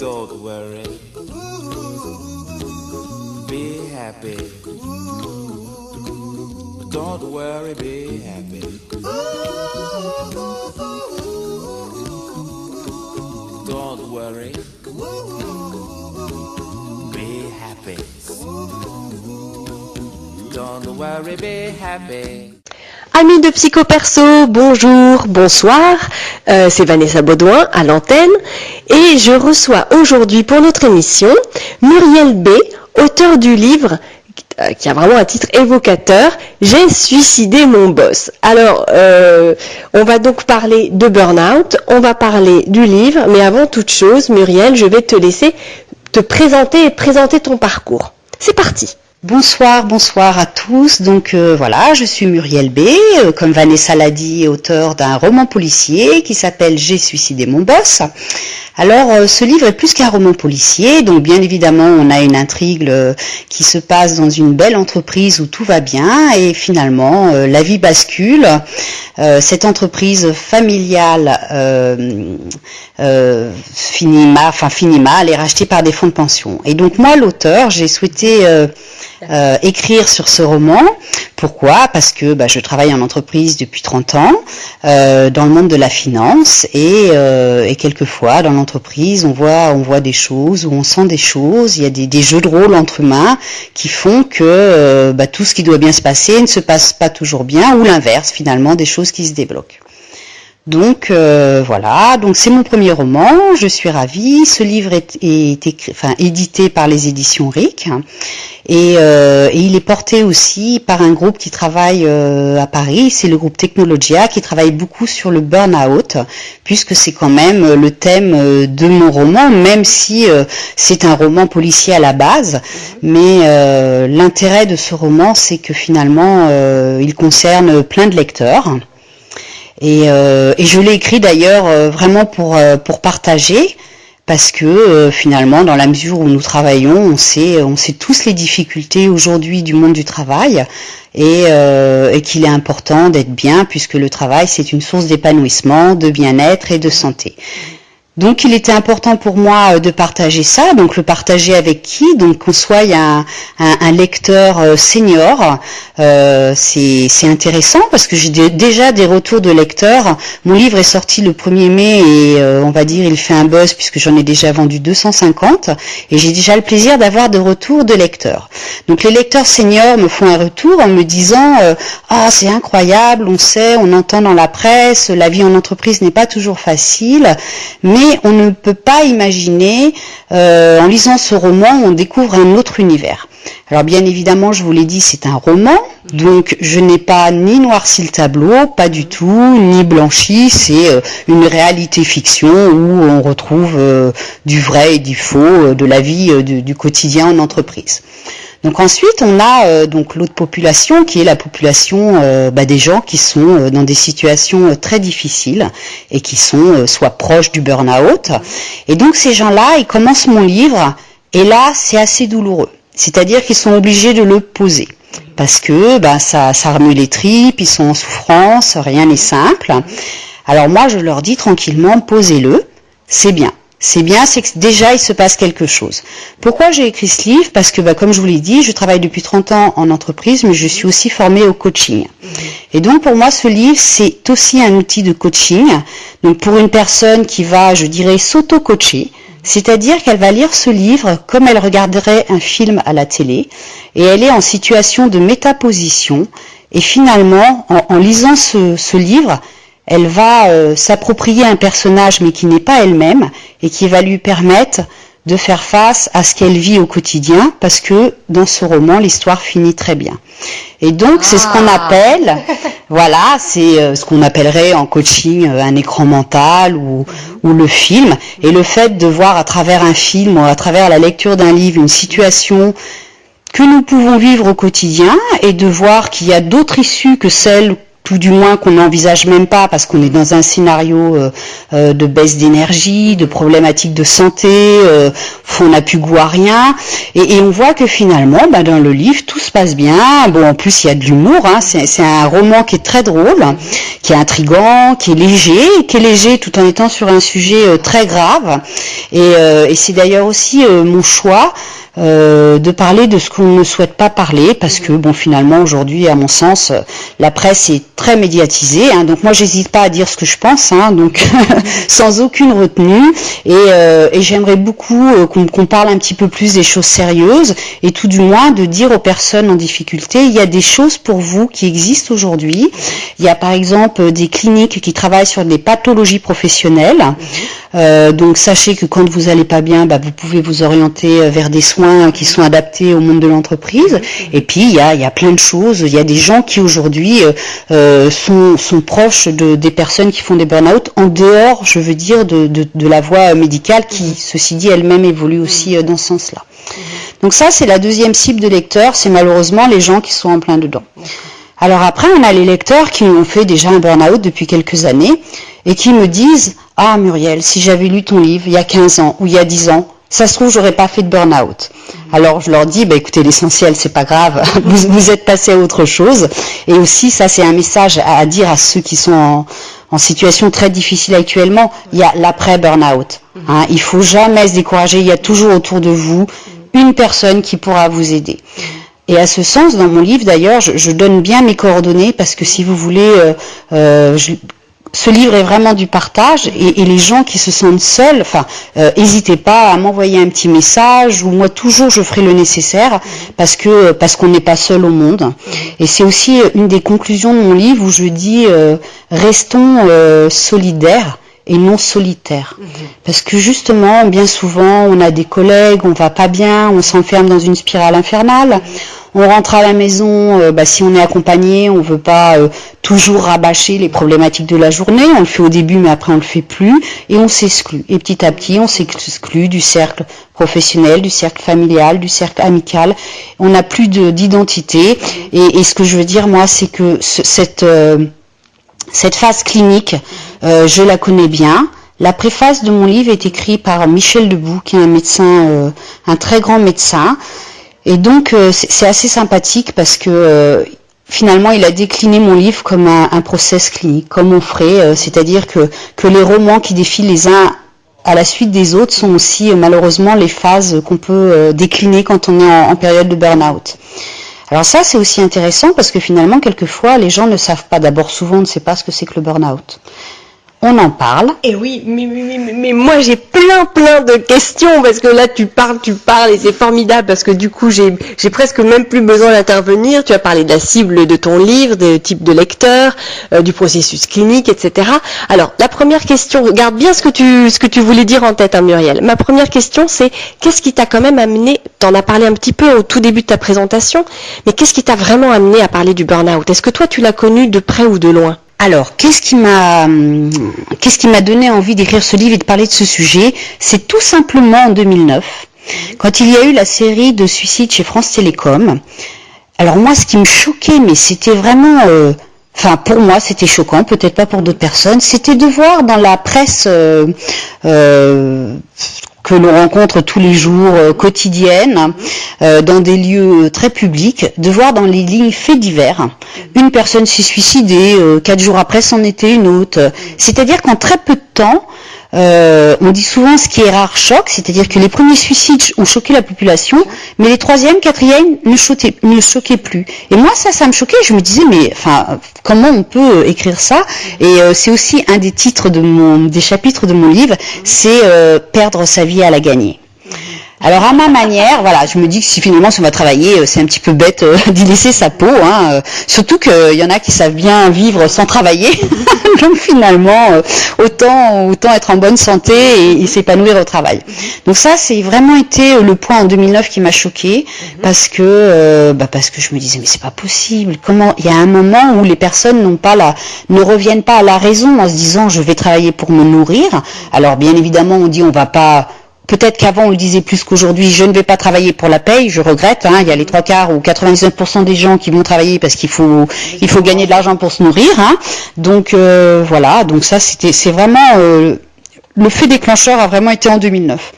Don't worry, be happy. Don't worry, be happy. Don't worry, be happy. Don't worry, be happy. Amis de Psycho Perso, bonjour, bonsoir, c'est Vanessa Baudouin à l'antenne et je reçois aujourd'hui pour notre émission Muriel B, auteur du livre qui a vraiment un titre évocateur, J'ai suicidé mon boss. Alors, on va donc parler de burn-out, on va parler du livre, mais avant toute chose, Muriel, je vais te laisser te présenter et présenter ton parcours. C'est parti. Bonsoir à tous. Donc voilà, je suis Muriel B, comme Vanessa l'a dit, auteure d'un roman policier qui s'appelle J'ai suicidé mon boss. Alors ce livre est plus qu'un roman policier, donc bien évidemment on a une intrigue qui se passe dans une belle entreprise où tout va bien et finalement la vie bascule. Cette entreprise familiale finit mal, est rachetée par des fonds de pension. Et donc moi l'auteur, j'ai souhaité écrire sur ce roman. Pourquoi ? Parce que je travaille en entreprise depuis 30 ans, dans le monde de la finance et quelquefois dans l'entreprise on voit des choses, ou on sent des choses, il y a des jeux de rôle entre humains qui font que tout ce qui doit bien se passer ne se passe pas toujours bien, ou l'inverse finalement, des choses qui se débloquent. Donc voilà, donc c'est mon premier roman, je suis ravie. Ce livre est édité par les éditions RIC et il est porté aussi par un groupe qui travaille à Paris, c'est le groupe Technologia, qui travaille beaucoup sur le burn-out, puisque c'est quand même le thème de mon roman, même si c'est un roman policier à la base, mais l'intérêt de ce roman, c'est que finalement il concerne plein de lecteurs. Et je l'ai écrit d'ailleurs vraiment pour partager, parce que finalement dans la mesure où nous travaillons, on sait tous les difficultés aujourd'hui du monde du travail et qu'il est important d'être bien, puisque le travail c'est une source d'épanouissement, de bien-être et de santé. Donc il était important pour moi de partager ça, donc le partager avec qui ? Donc qu'on soit un lecteur senior, c'est intéressant parce que j'ai déjà des retours de lecteurs. Mon livre est sorti le 1er mai et on va dire il fait un buzz puisque j'en ai déjà vendu 250 et j'ai déjà le plaisir d'avoir de retours de lecteurs. Donc les lecteurs seniors me font un retour en me disant c'est incroyable, on sait, on entend dans la presse, la vie en entreprise n'est pas toujours facile, mais on ne peut pas imaginer, en lisant ce roman, on découvre un autre univers. Alors bien évidemment, je vous l'ai dit, c'est un roman, donc je n'ai pas ni noirci le tableau, pas du tout, ni blanchi, c'est une réalité fiction où on retrouve du vrai et du faux, de la vie du quotidien en entreprise. Donc ensuite, on a donc l'autre population qui est la population des gens qui sont dans des situations très difficiles et qui sont soit proches du burn-out. Et donc ces gens-là, ils commencent mon livre et là, c'est assez douloureux. C'est-à-dire qu'ils sont obligés de le poser parce que ça remue les tripes, ils sont en souffrance, rien n'est simple. Alors moi, je leur dis tranquillement, posez-le, c'est bien. C'est bien, c'est que déjà il se passe quelque chose. Pourquoi j'ai écrit ce livre ? Parce que comme je vous l'ai dit, je travaille depuis 30 ans en entreprise, mais je suis aussi formée au coaching. Et donc pour moi, ce livre, c'est aussi un outil de coaching. Donc pour une personne qui va, je dirais, s'auto-coacher, c'est-à-dire qu'elle va lire ce livre comme elle regarderait un film à la télé, et elle est en situation de métaposition, et finalement, en lisant ce livre, elle va s'approprier un personnage mais qui n'est pas elle-même et qui va lui permettre de faire face à ce qu'elle vit au quotidien, parce que dans ce roman, l'histoire finit très bien. Et donc, c'est ce qu'on appelle, voilà, c'est ce qu'on appellerait en coaching un écran mental ou le film. Et le fait de voir à travers un film ou à travers la lecture d'un livre une situation que nous pouvons vivre au quotidien et de voir qu'il y a d'autres issues que celles tout du moins qu'on n'envisage même pas parce qu'on est dans un scénario de baisse d'énergie, de problématiques de santé, on n'a plus goût à rien, et on voit que finalement, dans le livre, tout se passe bien. Bon, en plus, il y a de l'humour, hein. C'est un roman qui est très drôle, qui est intriguant, qui est léger tout en étant sur un sujet très grave, et c'est d'ailleurs aussi mon choix, de parler de ce qu'on ne souhaite pas parler, parce que bon, finalement aujourd'hui, à mon sens, la presse est très médiatisée, hein, donc moi j'hésite pas à dire ce que je pense, hein, donc sans aucune retenue, et j'aimerais beaucoup qu'on parle un petit peu plus des choses sérieuses, et tout du moins de dire aux personnes en difficulté, il y a des choses pour vous qui existent aujourd'hui. Il y a par exemple des cliniques qui travaillent sur des pathologies professionnelles, donc sachez que quand vous allez pas bien, vous pouvez vous orienter vers des soins qui sont adaptés au monde de l'entreprise. Et puis il y a plein de choses. Il y a des gens qui aujourd'hui sont proches des personnes qui font des burn-out en dehors, je veux dire, de la voie médicale qui, ceci dit, elle-même évolue aussi dans ce sens-là. Donc ça, c'est la deuxième cible de lecteurs, c'est malheureusement les gens qui sont en plein dedans. Alors après, on a les lecteurs qui ont fait déjà un burn-out depuis quelques années et qui me disent « Ah Muriel, si j'avais lu ton livre il y a 15 ans ou il y a 10 ans, ça se trouve, j'aurais pas fait de burn-out. » Alors je leur dis, écoutez, l'essentiel, c'est pas grave, vous êtes passé à autre chose. Et aussi, ça c'est un message à dire à ceux qui sont en situation très difficile actuellement, il y a l'après-burn-out. Hein, il faut jamais se décourager, il y a toujours autour de vous une personne qui pourra vous aider. Et à ce sens, dans mon livre d'ailleurs, je donne bien mes coordonnées, parce que si vous voulez... ce livre est vraiment du partage, et les gens qui se sentent seuls, n'hésitez pas à m'envoyer un petit message, ou moi toujours je ferai le nécessaire, parce qu'on n'est pas seul au monde. Et c'est aussi une des conclusions de mon livre où je dis restons solidaires et non solitaires. Parce que justement, bien souvent, on a des collègues, on va pas bien, on s'enferme dans une spirale infernale. On rentre à la maison, si on est accompagné, on veut pas toujours rabâcher les problématiques de la journée. On le fait au début, mais après on le fait plus, et on s'exclut. Et petit à petit, on s'exclut du cercle professionnel, du cercle familial, du cercle amical. On n'a plus d'identité. Et ce que je veux dire, moi, c'est que cette phase clinique, je la connais bien. La préface de mon livre est écrite par Michel Debout, qui est un médecin, un très grand médecin. Et donc c'est assez sympathique parce que finalement il a décliné mon livre comme un process clinique, comme on ferait, c'est-à-dire que les romans qui défilent les uns à la suite des autres sont aussi malheureusement les phases qu'on peut décliner quand on est en période de burn-out. Alors ça c'est aussi intéressant parce que finalement quelquefois les gens ne savent pas, d'abord souvent on ne sait pas ce que c'est que le burn-out. On en parle. Et oui, mais moi j'ai plein de questions, parce que là tu parles et c'est formidable, parce que du coup j'ai presque même plus besoin d'intervenir. Tu as parlé de la cible de ton livre, des types de lecteurs, du processus clinique, etc. Alors la première question, garde bien ce que tu voulais dire en tête, hein, Muriel. Ma première question c'est qu'est-ce qui t'a quand même amené, t'en as parlé un petit peu au tout début de ta présentation, mais qu'est-ce qui t'a vraiment amené à parler du burn-out? Est-ce que toi tu l'as connu de près ou de loin? Alors, qu'est-ce qui m'a donné envie d'écrire ce livre et de parler de ce sujet? C'est tout simplement en 2009, quand il y a eu la série de suicides chez France Télécom. Alors moi, ce qui me choquait, mais c'était vraiment... pour moi, c'était choquant, peut-être pas pour d'autres personnes, c'était de voir dans la presse que l'on rencontre tous les jours, quotidienne, dans des lieux très publics, de voir dans les lignes faits divers, une personne s'est suicidée, 4 jours après c'en était une autre. C'est-à-dire qu'en très peu de temps, on dit souvent ce qui est rare choc, c'est-à-dire que les premiers suicides ont choqué la population, mais les 3e, 4e ne choquaient plus. Et moi, ça me choquait. Je me disais, mais comment on peut écrire ça? Et c'est aussi un des titres des chapitres de mon livre, c'est perdre sa vie à la gagner. Alors à ma manière, voilà, je me dis que si finalement on va travailler, c'est un petit peu bête d'y laisser sa peau, hein, surtout qu'il y en a qui savent bien vivre sans travailler, donc finalement autant être en bonne santé et s'épanouir au travail. Donc ça, c'est vraiment été le point en 2009 qui m'a choquée, parce que je me disais mais c'est pas possible. Comment il y a un moment où les personnes ne reviennent pas à la raison en se disant je vais travailler pour me nourrir. Alors bien évidemment on dit on va pas peut-être qu'avant on le disait plus qu'aujourd'hui, je ne vais pas travailler pour la paye, je regrette, il y a les 3/4 ou 99% des gens qui vont travailler parce qu'il faut gagner de l'argent pour se nourrir, donc voilà, donc ça c'est vraiment, le fait déclencheur a vraiment été en 2009.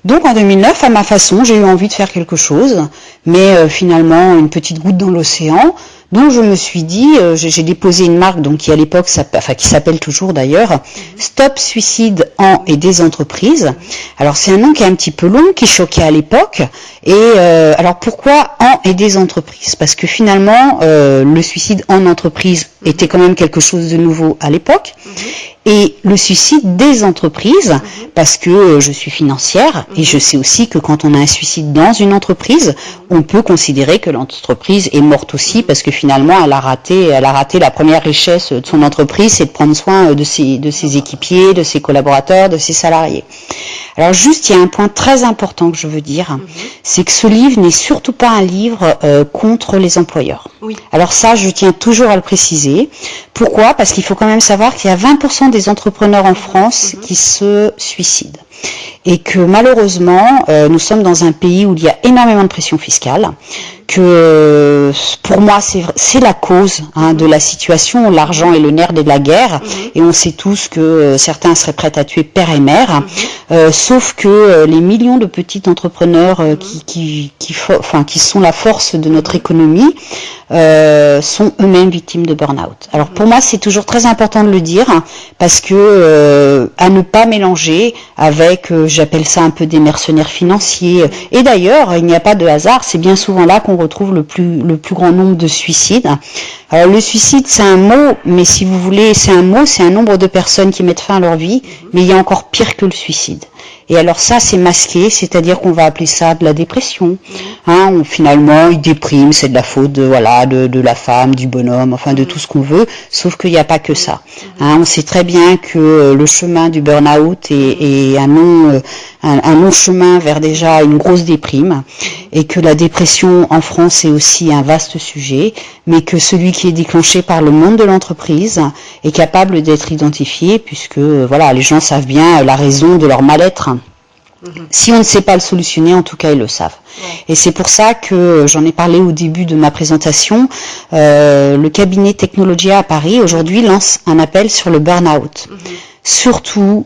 Donc en 2009, à ma façon, j'ai eu envie de faire quelque chose, mais finalement une petite goutte dans l'océan. Donc je me suis dit, j'ai déposé une marque donc qui à l'époque, qui s'appelle toujours d'ailleurs, Stop Suicide en et des entreprises. Alors c'est un nom qui est un petit peu long, qui choquait à l'époque. Et alors pourquoi en et des entreprises? Parce que finalement, le suicide en entreprise était quand même quelque chose de nouveau à l'époque. Et le suicide des entreprises, parce que je suis financière et je sais aussi que quand on a un suicide dans une entreprise, on peut considérer que l'entreprise est morte aussi parce que finalement elle a raté la première richesse de son entreprise, c'est de prendre soin de ses équipiers, de ses collaborateurs, de ses salariés. Alors juste, il y a un point très important que je veux dire, c'est que ce livre n'est surtout pas un livre contre les employeurs. Oui. Alors ça, je tiens toujours à le préciser. Pourquoi? Parce qu'il faut quand même savoir qu'il y a 20% des entrepreneurs en France qui se suicident. Et que malheureusement, nous sommes dans un pays où il y a énormément de pression fiscale, que pour moi c'est la cause de la situation, l'argent est le nerf de la guerre, et on sait tous que certains seraient prêts à tuer père et mère, sauf que les millions de petits entrepreneurs qui sont la force de notre économie sont eux-mêmes victimes de burn-out. Alors pour moi c'est toujours très important de le dire, parce que à ne pas mélanger avec, j'appelle ça un peu des mercenaires financiers, et d'ailleurs il n'y a pas de hasard, c'est bien souvent là qu'on retrouve le plus grand nombre de suicides. Alors le suicide c'est un mot, mais si vous voulez c'est un nombre de personnes qui mettent fin à leur vie, mais il y a encore pire que le suicide. Et alors ça c'est masqué, c'est-à-dire qu'on va appeler ça de la dépression. Finalement il déprime, c'est de la faute de la femme, du bonhomme, enfin de tout ce qu'on veut, sauf qu'il n'y a pas que ça. On sait très bien que le chemin du burn-out est un long chemin vers déjà une grosse déprime, et que la dépression en France est aussi un vaste sujet, mais que celui qui est déclenché par le monde de l'entreprise est capable d'être identifié, puisque les gens savent bien la raison de leur mal-être. Si on ne sait pas le solutionner, en tout cas ils le savent. Et c'est pour ça que j'en ai parlé au début de ma présentation. Le cabinet Technologia à Paris aujourd'hui lance un appel sur le burn-out. Surtout,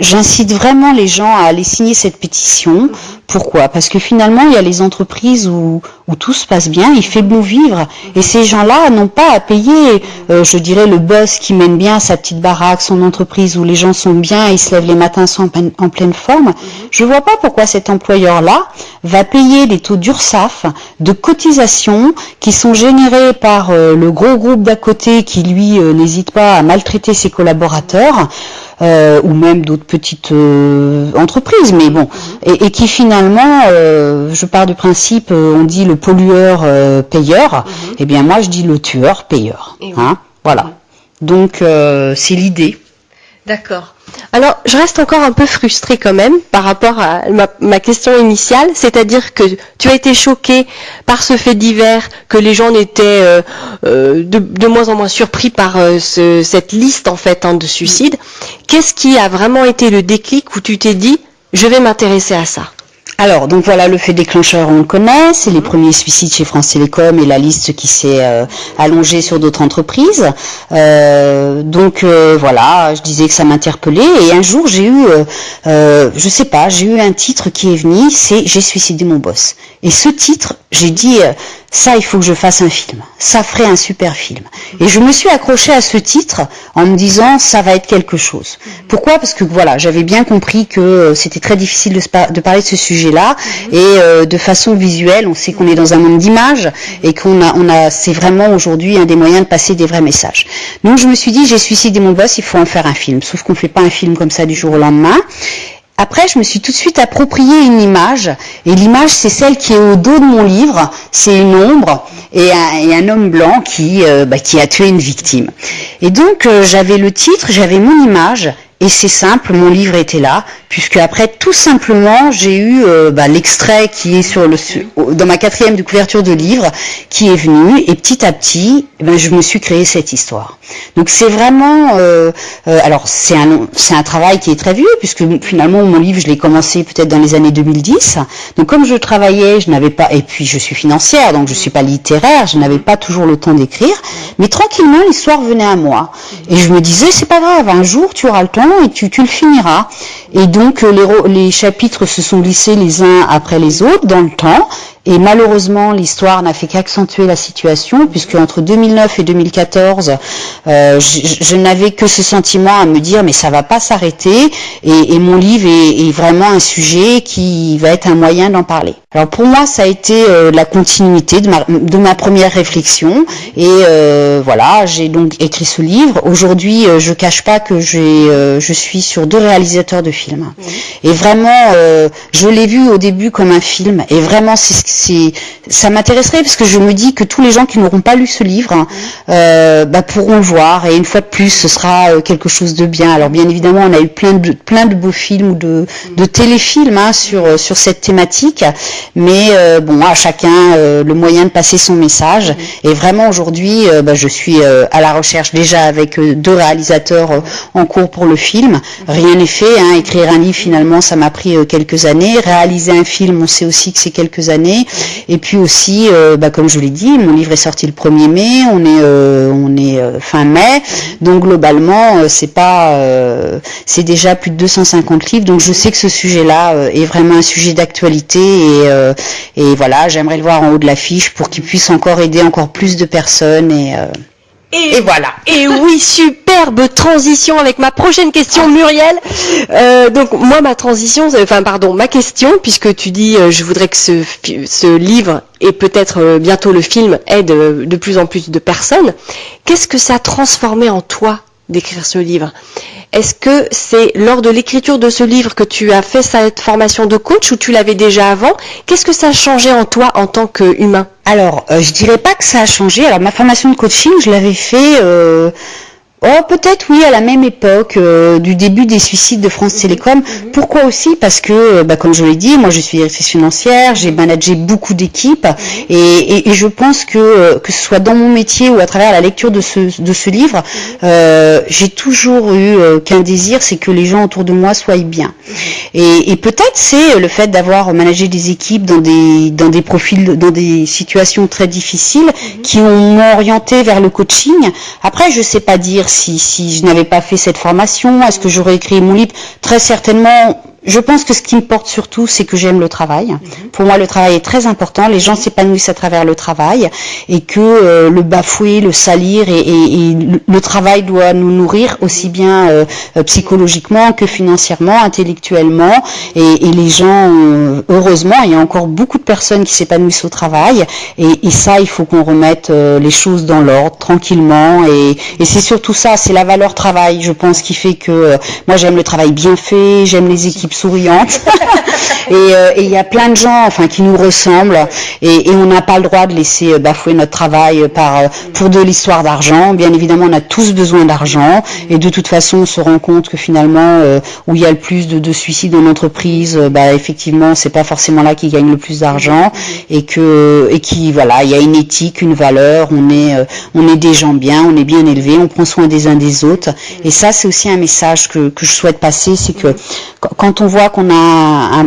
j'incite vraiment les gens à aller signer cette pétition. Pourquoi? Parce que finalement, il y a les entreprises où tout se passe bien, il fait bon vivre, et ces gens-là n'ont pas à payer, je dirais, le boss qui mène bien sa petite baraque, son entreprise où les gens sont bien, ils se lèvent les matins, sont en pleine forme. Je vois pas pourquoi cet employeur-là va payer les taux d'URSSAF, de cotisations qui sont générés par le gros groupe d'à côté qui, lui, n'hésite pas à maltraiter ses collaborateurs, ou même d'autres petites entreprises, mais bon, et qui finalement, je pars du principe, on dit le pollueur payeur, et bien moi je dis le tueur payeur. Voilà. Donc c'est l'idée. D'accord. Alors, je reste encore un peu frustrée quand même par rapport à ma question initiale, c'est-à-dire que tu as été choquée par ce fait divers, que les gens étaient de moins en moins surpris par cette liste en fait de suicides. Qu'est-ce qui a vraiment été le déclic où tu t'es dit, je vais m'intéresser à ça? Alors, donc voilà, le fait déclencheur, on le connaît, c'est les premiers suicides chez France Télécom et la liste qui s'est allongée sur d'autres entreprises. Donc voilà, je disais que ça m'interpellait, et un jour j'ai eu, j'ai eu un titre qui est venu, c'est « J'ai suicidé mon boss ». Et ce titre, j'ai dit, ça il faut que je fasse un film, ça ferait un super film. Et je me suis accrochée à ce titre en me disant, ça va être quelque chose. Pourquoi? Parce que j'avais bien compris que c'était très difficile de parler de ce sujet-là, et de façon visuelle, on sait qu'on est dans un monde d'images, et c'est vraiment aujourd'hui un des moyens de passer des vrais messages. Donc je me suis dit, j'ai suicidé mon boss, il faut en faire un film. Sauf qu'on ne fait pas un film comme ça du jour au lendemain. Après, je me suis tout de suite approprié une image, et l'image, c'est celle qui est au dos de mon livre. C'est une ombre et un homme blanc qui a tué une victime. Et donc, j'avais le titre, j'avais mon image, Et c'est simple, mon livre était là, puisque après, tout simplement, j'ai eu l'extrait qui est dans ma 4e de couverture de livre, qui est venu, et petit à petit, je me suis créé cette histoire. Donc c'est vraiment, alors c'est un travail qui est très vieux, puisque finalement mon livre, je l'ai commencé peut-être dans les années 2010. Donc comme je travaillais, je n'avais pas, et puis je suis financière, donc je suis pas littéraire, je n'avais pas toujours le temps d'écrire, mais tranquillement l'histoire venait à moi. Et je me disais, c'est pas grave, un jour tu auras le temps et tu le finiras. Et donc les chapitres se sont glissés les uns après les autres dans le temps. Et malheureusement, l'histoire n'a fait qu'accentuer la situation, puisque entre 2009 et 2014, je n'avais que ce sentiment à me dire, mais ça va pas s'arrêter, et mon livre est vraiment un sujet qui va être un moyen d'en parler. Alors pour moi, ça a été la continuité de ma première réflexion, et voilà, j'ai donc écrit ce livre. Aujourd'hui, je cache pas que je suis sur 2 réalisateurs de films, et vraiment, je l'ai vu au début comme un film, et vraiment ça m'intéresserait, parce que je me dis que tous les gens qui n'auront pas lu ce livre pourront le voir, et une fois de plus ce sera quelque chose de bien. Alors bien évidemment, on a eu plein de beaux films ou de téléfilms sur cette thématique, mais à chacun le moyen de passer son message. Et vraiment aujourd'hui, je suis à la recherche déjà avec 2 réalisateurs en cours pour le film. Rien n'est fait, écrire un livre finalement ça m'a pris quelques années, réaliser un film on sait aussi que c'est quelques années. Et puis aussi, comme je l'ai dit, mon livre est sorti le 1er mai, on est fin mai, donc globalement, c'est déjà plus de 250 livres, donc je sais que ce sujet-là est vraiment un sujet d'actualité, et voilà, j'aimerais le voir en haut de l'affiche pour qu'il puisse encore aider encore plus de personnes, et voilà. Et oui, superbe transition avec ma prochaine question, Muriel. Donc moi, ma question, puisque tu dis, je voudrais que ce livre et peut-être bientôt le film aide de plus en plus de personnes. Qu'est-ce que ça a transformé en toi d'écrire ce livre? Est-ce que c'est lors de l'écriture de ce livre que tu as fait cette formation de coach, ou tu l'avais déjà avant? Qu'est-ce que ça a changé en toi en tant qu'humain? Alors, je dirais pas que ça a changé. Alors, ma formation de coaching, je l'avais fait peut-être oui, à la même époque du début des suicides de France Télécom. Pourquoi aussi? Parce que, comme je l'ai dit, moi je suis directrice financière, j'ai managé beaucoup d'équipes, et je pense que ce soit dans mon métier ou à travers la lecture de ce livre, j'ai toujours eu qu'un désir, c'est que les gens autour de moi soient bien. Et peut-être c'est le fait d'avoir managé des équipes dans des profils, dans des situations très difficiles, qui m'ont orienté vers le coaching. Après, je sais pas dire si je n'avais pas fait cette formation, est-ce que j'aurais écrit mon livre? Très certainement. Je pense que ce qui me porte surtout, c'est que j'aime le travail. Pour moi, le travail est très important. Les gens s'épanouissent à travers le travail, et que le bafouer, le salir, et le travail doit nous nourrir aussi bien psychologiquement que financièrement, intellectuellement. Et les gens, heureusement, il y a encore beaucoup de personnes qui s'épanouissent au travail. Et ça, il faut qu'on remette les choses dans l'ordre, tranquillement. Et c'est surtout ça, c'est la valeur travail, je pense, qui fait que moi, j'aime le travail bien fait, j'aime les équipes souriante, et il y a plein de gens qui nous ressemblent, et on n'a pas le droit de laisser bafouer notre travail pour de l'histoire d'argent. Bien évidemment, on a tous besoin d'argent, et de toute façon on se rend compte que finalement où il y a le plus de suicides en entreprise, effectivement c'est pas forcément là qu'ils gagnent le plus d'argent, et voilà, il y a une éthique, une valeur, on est des gens bien, on est bien élevés, on prend soin des uns des autres, et ça c'est aussi un message que je souhaite passer, c'est que quand on voit qu'on a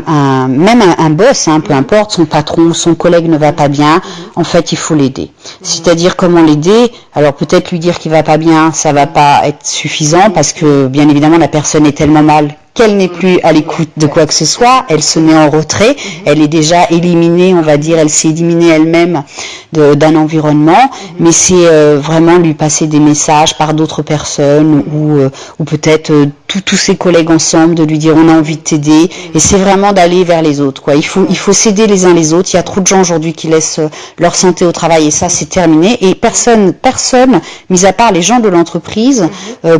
même un boss, peu importe, son patron, son collègue ne va pas bien, en fait, il faut l'aider. C'est-à-dire comment l'aider? Alors peut-être lui dire qu'il va pas bien, ça va pas être suffisant, parce que bien évidemment la personne est tellement mal qu'elle n'est plus à l'écoute de quoi que ce soit, elle se met en retrait, elle est déjà éliminée, on va dire, elle s'est éliminée elle-même d'un environnement, mais c'est vraiment lui passer des messages par d'autres personnes, ou peut-être tous ses collègues ensemble, de lui dire on a envie de t'aider, et c'est vraiment d'aller vers les autres, quoi. Il faut s'aider les uns les autres. Il y a trop de gens aujourd'hui qui laissent leur santé au travail, et ça c'est terminé, et personne, mis à part les gens de l'entreprise,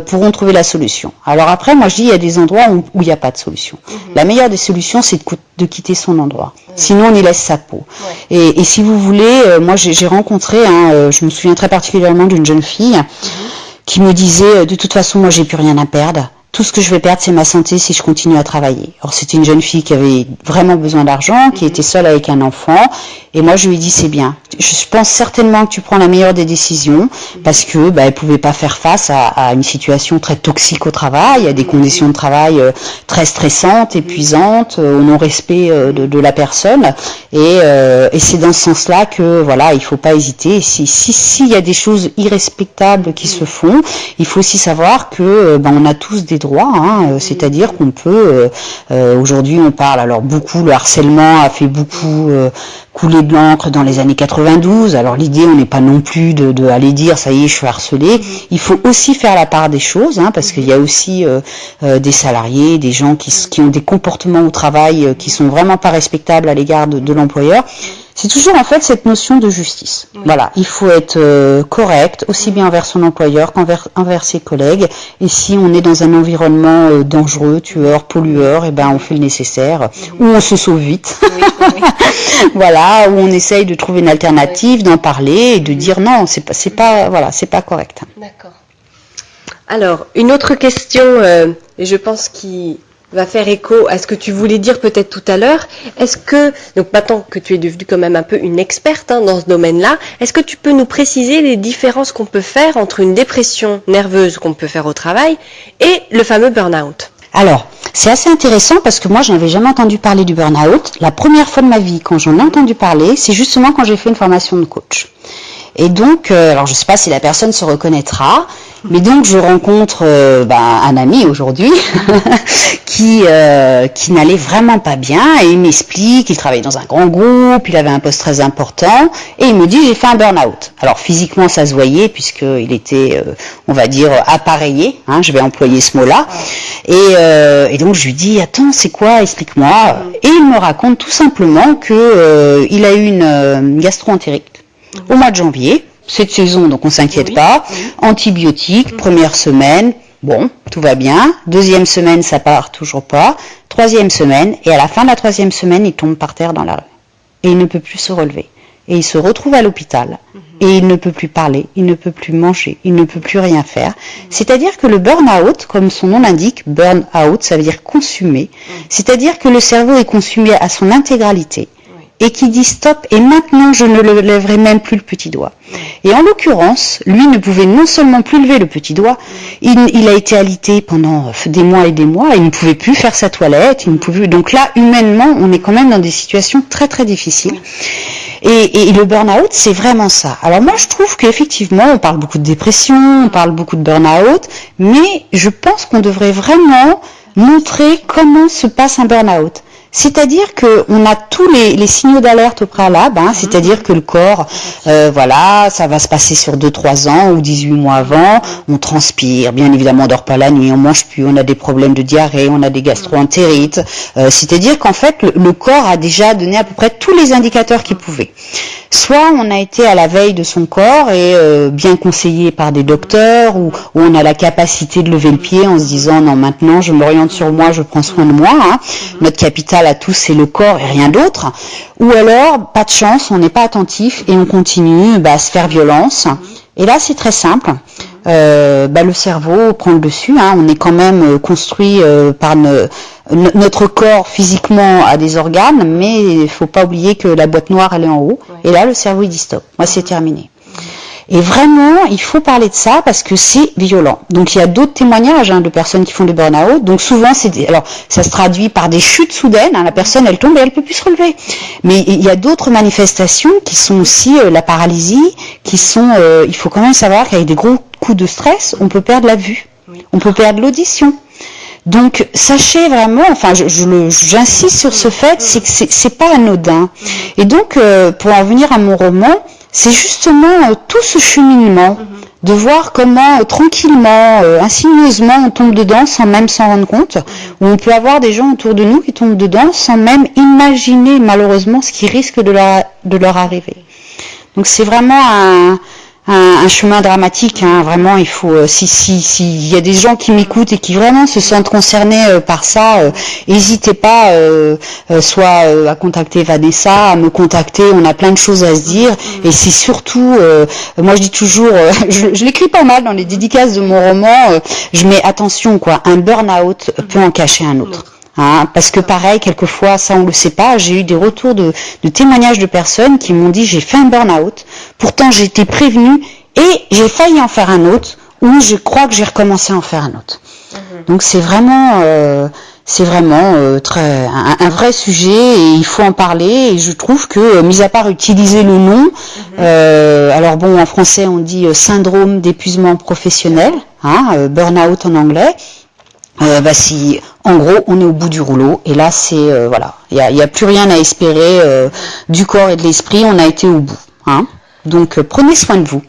pourront trouver la solution. Alors après, moi je dis, il y a des endroits où il n'y a pas de solution. La meilleure des solutions, c'est de quitter son endroit. Sinon, on y laisse sa peau. Et si vous voulez, moi j'ai rencontré, je me souviens très particulièrement d'une jeune fille qui me disait, de toute façon, moi j'ai plus rien à perdre. tout ce que je vais perdre, c'est ma santé si je continue à travailler. Alors c'était une jeune fille qui avait vraiment besoin d'argent, qui était seule avec un enfant, et moi je lui ai dit c'est bien. Je pense certainement que tu prends la meilleure des décisions, parce que elle pouvait pas faire face à une situation très toxique au travail, à des conditions de travail très stressantes, épuisantes, au non-respect de la personne, et c'est dans ce sens-là que voilà, il faut pas hésiter. S'il y a des choses irrespectables qui se font, il faut aussi savoir que on a tous des droits, c'est-à-dire qu'on peut aujourd'hui on parle alors beaucoup, le harcèlement a fait beaucoup couler de l'encre dans les années 92. Alors l'idée, on n'est pas non plus de aller dire ça y est, je suis harcelé. Il faut aussi faire la part des choses, parce qu'il y a aussi des salariés, des gens qui ont des comportements au travail qui sont vraiment pas respectables à l'égard de l'employeur. C'est toujours en fait cette notion de justice. Voilà, il faut être correct, aussi bien envers son employeur qu'envers ses collègues. Et si on est dans un environnement dangereux, tueur, pollueur, on fait le nécessaire, ou on se sauve vite. Voilà, où on essaye de trouver une alternative, d'en parler et de dire non, c'est pas correct. D'accord. Alors, une autre question, et je pense qu'il va faire écho à ce que tu voulais dire peut-être tout à l'heure. Est-ce que, donc maintenant que tu es devenue quand même un peu une experte dans ce domaine-là, est-ce que tu peux nous préciser les différences qu'on peut faire entre une dépression nerveuse qu'on peut faire au travail et le fameux burn-out ? Alors, c'est assez intéressant parce que moi, je n'avais jamais entendu parler du burn-out. La première fois de ma vie, quand j'en ai entendu parler, c'est justement quand j'ai fait une formation de coach. Et donc, alors je ne sais pas si la personne se reconnaîtra, mais donc je rencontre un ami aujourd'hui qui n'allait vraiment pas bien et il m'explique qu'il travaillait dans un grand groupe, il avait un poste très important et il me dit j'ai fait un burn-out. Alors physiquement ça se voyait puisqu'il était, on va dire, appareillé, je vais employer ce mot-là. Et donc je lui dis attends c'est quoi, explique-moi. Et il me raconte tout simplement que il a eu une gastro-entérite au mois de janvier, cette saison, donc on s'inquiète pas. Antibiotiques, première semaine, bon, tout va bien. Deuxième semaine, ça part toujours pas. Troisième semaine, et à la fin de la troisième semaine, il tombe par terre dans la rue. Et il ne peut plus se relever. Et il se retrouve à l'hôpital. Et il ne peut plus parler, il ne peut plus manger, il ne peut plus rien faire. C'est-à-dire que le burn-out, comme son nom l'indique, burn-out, ça veut dire consumé. C'est-à-dire que le cerveau est consumé à son intégralité. Et qui dit stop, et maintenant je ne le lèverai même plus le petit doigt. Et en l'occurrence, lui ne pouvait non seulement plus lever le petit doigt, il a été alité pendant des mois et des mois, il ne pouvait plus faire sa toilette, il ne pouvait. Donc là, humainement, on est quand même dans des situations très très difficiles. Et le burn-out, c'est vraiment ça. Alors moi, je trouve qu'effectivement, on parle beaucoup de dépression, on parle beaucoup de burn-out, mais je pense qu'on devrait vraiment montrer comment se passe un burn-out. C'est-à-dire que on a tous les signaux d'alerte au préalable, c'est-à-dire que le corps, ça va se passer sur 2-3 ans ou 18 mois avant, on transpire, bien évidemment on dort pas la nuit, on mange plus, on a des problèmes de diarrhée, on a des gastro-entérites, c'est-à-dire qu'en fait le corps a déjà donné à peu près tous les indicateurs qu'il pouvait. Soit on a été à la veille de son corps et bien conseillé par des docteurs, ou on a la capacité de lever le pied en se disant non maintenant je m'oriente sur moi, je prends soin de moi, notre capital à tous c'est le corps et rien d'autre, ou alors pas de chance, on n'est pas attentif et on continue à se faire violence. Et là c'est très simple, le cerveau prend le dessus, on est quand même construit par notre corps physiquement a des organes, mais il faut pas oublier que la boîte noire elle est en haut, et là le cerveau il dit stop, moi c'est terminé. Et vraiment, il faut parler de ça parce que c'est violent. Donc il y a d'autres témoignages de personnes qui font des burn-out. Donc souvent, alors ça se traduit par des chutes soudaines. La personne, elle tombe et elle peut plus se relever. Mais il y a d'autres manifestations qui sont aussi la paralysie, qui sont. Il faut quand même savoir qu'avec des gros coups de stress, on peut perdre la vue, on peut perdre l'audition. Donc sachez vraiment, j'insiste sur ce fait, c'est que c'est pas anodin. Et donc pour en venir à mon roman, c'est justement tout ce cheminement de voir comment tranquillement, insidieusement on tombe dedans sans même s'en rendre compte, où on peut avoir des gens autour de nous qui tombent dedans sans même imaginer malheureusement ce qui risque de leur arriver. Donc c'est vraiment un chemin dramatique, hein. Vraiment, il faut, si y a des gens qui m'écoutent et qui vraiment se sentent concernés par ça, n'hésitez pas, soit à contacter Vanessa, à me contacter. On a plein de choses à se dire, et c'est surtout, moi je dis toujours, je l'écris pas mal dans les dédicaces de mon roman. Je mets attention, quoi. Un burn-out peut en cacher un autre. Hein, parce que pareil, quelquefois, ça on le sait pas, j'ai eu des retours de témoignages de personnes qui m'ont dit j'ai fait un burn-out, pourtant j'ai été prévenue et j'ai failli en faire un autre, ou je crois que j'ai recommencé à en faire un autre. Donc c'est vraiment très un vrai sujet, et il faut en parler, et je trouve que, mis à part utiliser le nom, alors bon, en français on dit syndrome d'épuisement professionnel, hein, burn-out en anglais. Si en gros on est au bout du rouleau, et là c'est voilà, il y a plus rien à espérer du corps et de l'esprit, on a été au bout, hein. Donc prenez soin de vous.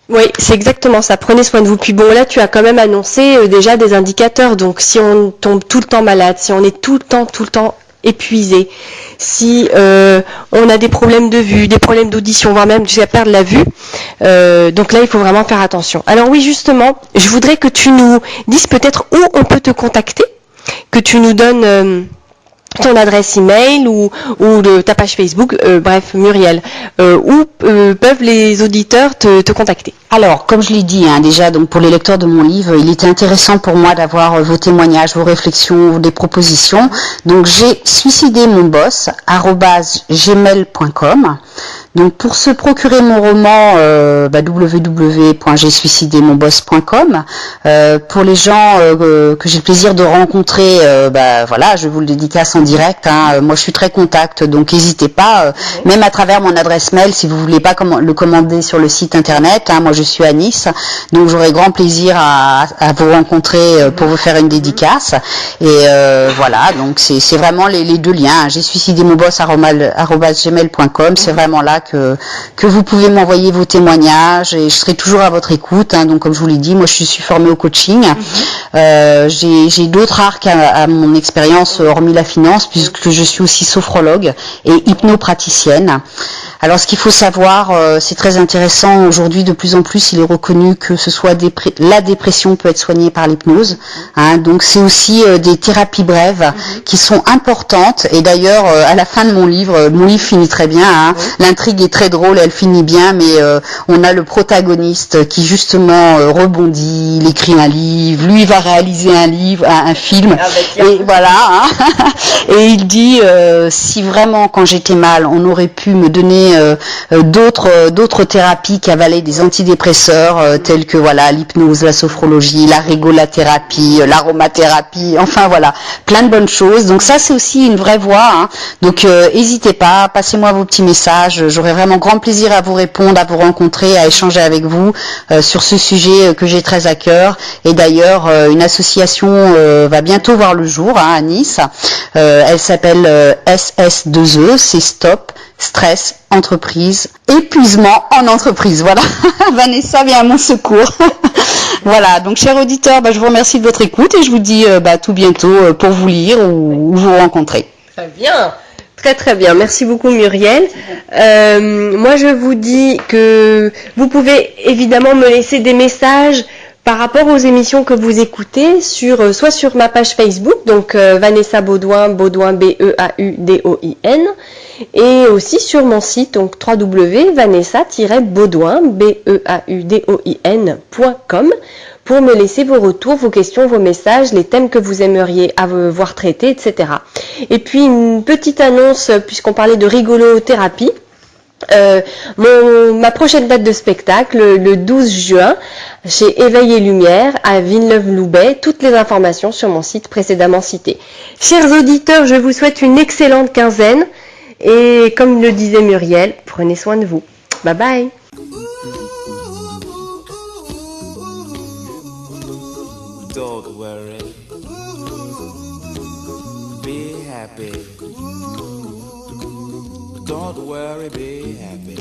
Oui, c'est exactement ça. Prenez soin de vous. Puis bon, là, tu as quand même annoncé déjà des indicateurs. Donc, si on tombe tout le temps malade, si on est tout le temps épuisé, si on a des problèmes de vue, des problèmes d'audition, voire même jusqu'à perdre la vue, donc là, il faut vraiment faire attention. Alors oui, justement, je voudrais que tu nous dises peut-être où on peut te contacter, que tu nous donnes ton adresse email ou ta page Facebook, bref, Muriel, où peuvent les auditeurs te contacter? Alors, comme je l'ai dit, hein, déjà, donc pour les lecteurs de mon livre, il était intéressant pour moi d'avoir vos témoignages, vos réflexions, des propositions. Donc, j'ai suicidé mon boss @gmail.com. Donc, pour se procurer mon roman, www.j'suicidémonboss.com. Pour les gens que j'ai le plaisir de rencontrer, voilà, je vous le dédicace en direct. Hein. Moi, je suis très contact, donc n'hésitez pas, même à travers mon adresse mail, si vous voulez pas le commander sur le site internet. Hein, moi, je suis à Nice, donc j'aurai grand plaisir à vous rencontrer pour vous faire une dédicace. Et voilà, donc c'est vraiment les deux liens. Hein. J'ai suicidé mon boss @gmail.com. C'est vraiment là que vous pouvez m'envoyer vos témoignages, et je serai toujours à votre écoute. Hein. Donc comme je vous l'ai dit, moi je suis formée au coaching. J'ai d'autres arcs à mon expérience hormis la finance, puisque je suis aussi sophrologue et hypnopraticienne. Alors ce qu'il faut savoir, c'est très intéressant, aujourd'hui de plus en plus il est reconnu que ce soit la dépression peut être soignée par l'hypnose, hein, donc c'est aussi des thérapies brèves qui sont importantes, et d'ailleurs à la fin de mon livre finit très bien, hein, l'intrigue est très drôle, elle finit bien, mais on a le protagoniste qui justement rebondit, il écrit un livre, lui va réaliser un film, et voilà, hein, et il dit si vraiment quand j'étais mal on aurait pu me donner d'autres thérapies qui avalaient des antidépresseurs tels que voilà l'hypnose, la sophrologie, la régolathérapie, l'aromathérapie, enfin voilà, plein de bonnes choses. Donc ça c'est aussi une vraie voie, hein. Donc n'hésitez pas, passez-moi vos petits messages, j'aurai vraiment grand plaisir à vous répondre, à vous rencontrer, à échanger avec vous sur ce sujet que j'ai très à cœur. Et d'ailleurs une association va bientôt voir le jour, hein, à Nice. Elle s'appelle SS2E, c'est Stop Stress Entreprise, épuisement en entreprise. Voilà, Vanessa vient à mon secours. Voilà, donc chers auditeurs, je vous remercie de votre écoute, et je vous dis tout bientôt pour vous lire ou vous rencontrer. Très bien. Très très bien, merci beaucoup Muriel. Moi je vous dis que vous pouvez évidemment me laisser des messages par rapport aux émissions que vous écoutez, soit sur ma page Facebook, donc Vanessa Beaudoin, BEAUDOIN, et aussi sur mon site, donc www.vanessa-beaudoin, BEAUDOIN.com, pour me laisser vos retours, vos questions, vos messages, les thèmes que vous aimeriez voir traités, etc. Et puis une petite annonce, puisqu'on parlait de rigolothérapie. Ma prochaine date de spectacle, le 12 juin, chez Éveil et Lumière, à Villeneuve-Loubet. Toutes les informations sur mon site précédemment cité. Chers auditeurs, je vous souhaite une excellente quinzaine. Et comme le disait Muriel, prenez soin de vous. Bye bye. Don't worry. Be happy. Don't worry, be happy.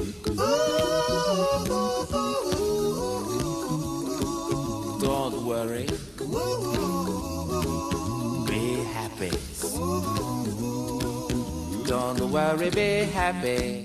Don't worry. Be happy. Don't worry, be happy.